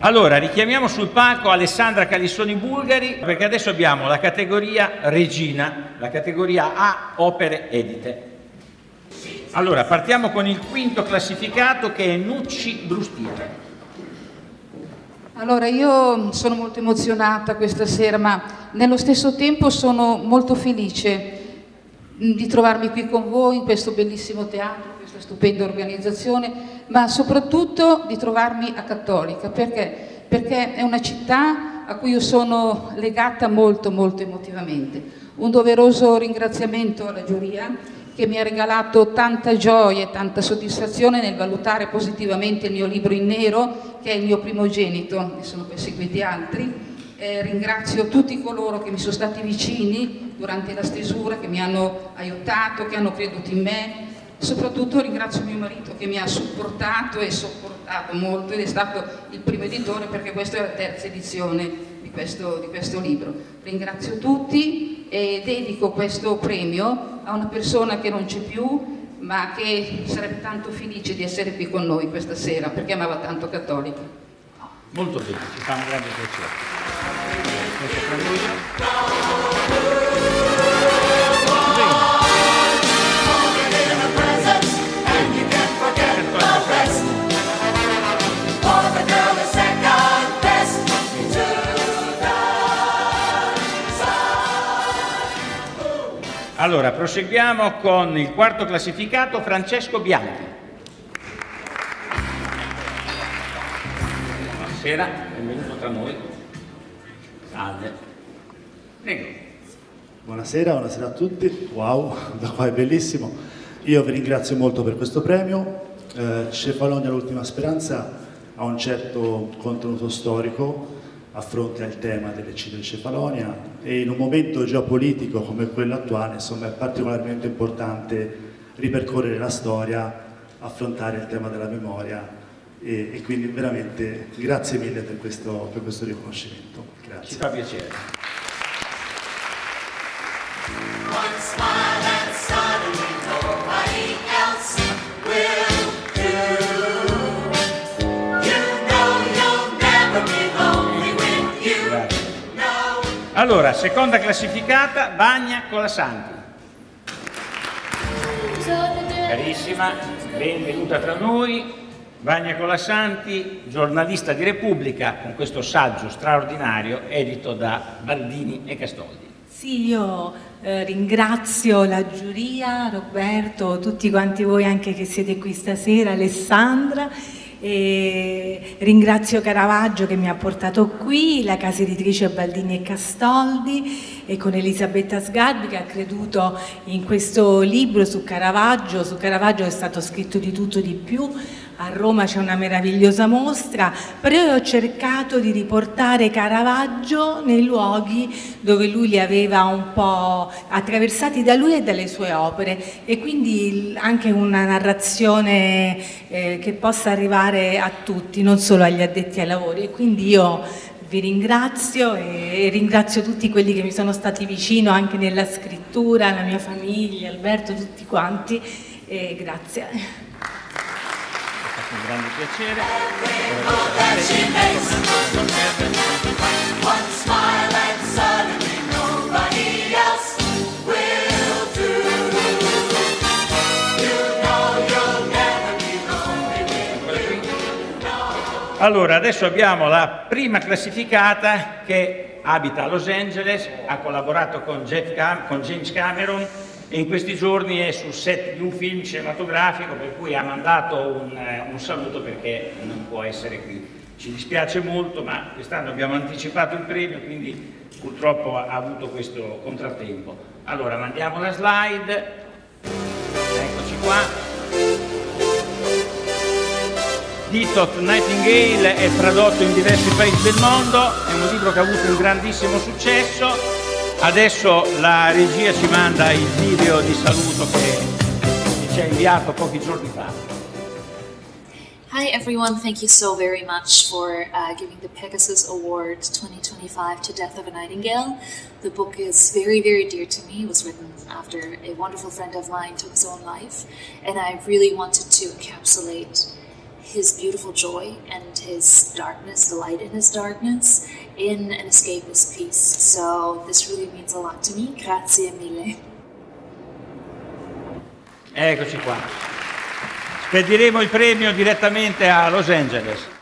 Allora, richiamiamo sul palco Alessandra Calissoni Bulgari, perché adesso abbiamo la categoria Regina, la categoria A Opere Edite. Allora, partiamo con il quinto classificato, che è Nucci Brustiere. Allora, io sono molto emozionata questa sera, ma nello stesso tempo sono molto felice di trovarmi qui con voi in questo bellissimo teatro, questa stupenda organizzazione, ma soprattutto di trovarmi a Cattolica, perché è una città a cui io sono legata molto molto emotivamente. Un doveroso ringraziamento alla giuria che mi ha regalato tanta gioia e tanta soddisfazione nel valutare positivamente il mio libro in nero, che è il mio primogenito, ne sono poi seguiti altri. Ringrazio tutti coloro che mi sono stati vicini durante la stesura, che mi hanno aiutato, che hanno creduto in me. Soprattutto ringrazio mio marito che mi ha supportato e sopportato molto ed è stato il primo editore, perché questa è la terza edizione di questo libro. Ringrazio tutti e dedico questo premio a una persona che non c'è più, ma che sarebbe tanto felice di essere qui con noi questa sera, perché amava tanto Cattolica. Molto bene, ci fa un grande piacere. Allora, proseguiamo con il quarto classificato, Francesco Bianchi. Buonasera, benvenuto tra noi. Salve. Prego. Buonasera a tutti. Wow, da qua è bellissimo. Io vi ringrazio molto per questo premio. Cefalonia l'ultima speranza ha un certo contenuto storico, affronta il tema dell'eccidio di Cefalonia e in un momento geopolitico come quello attuale, insomma, è particolarmente importante ripercorrere la storia, affrontare il tema della memoria e quindi veramente grazie mille per questo riconoscimento. Grazie. Ci fa piacere. Allora, seconda classificata, Vania Colasanti. Carissima, benvenuta tra noi. Vania Colasanti, giornalista di Repubblica, con questo saggio straordinario edito da Baldini e Castoldi. Sì, io ringrazio la giuria, Roberto, tutti quanti voi anche che siete qui stasera, Alessandra. E ringrazio Caravaggio che mi ha portato qui, la casa editrice Baldini e Castoldi e con Elisabetta Sgarbi che ha creduto in questo libro su Caravaggio. Su Caravaggio è stato scritto di tutto di più. A Roma c'è una meravigliosa mostra, però io ho cercato di riportare Caravaggio nei luoghi dove lui li aveva un po' attraversati da lui e dalle sue opere, e quindi anche una narrazione che possa arrivare a tutti, non solo agli addetti ai lavori. E quindi io vi ringrazio e ringrazio tutti quelli che mi sono stati vicino anche nella scrittura, la mia famiglia, Alberto, tutti quanti, e grazie. Un grande piacere. Allora, adesso abbiamo la prima classificata che abita a Los Angeles, ha collaborato con James Cameron e in questi giorni è sul set di un film cinematografico, per cui ha mandato un saluto perché non può essere qui. Ci dispiace molto, ma quest'anno abbiamo anticipato il premio, quindi purtroppo ha avuto questo contrattempo. Allora, mandiamo la slide. Eccoci qua. Death of Nightingale è tradotto in diversi paesi del mondo, è un libro che ha avuto un grandissimo successo. Adesso la regia ci manda il video di saluto che ci ha inviato pochi giorni fa. Hi everyone, thank you so very much for giving the Pegasus Award 2025 to Death of a Nightingale. The book is very, very dear to me. It was written after a wonderful friend of mine took his own life, and I really wanted to encapsulate his beautiful joy and his darkness, the light in his darkness, in an escapist piece. So this really means a lot to me. Grazie mille. Eccoci qua. Spediremo il premio direttamente a Los Angeles.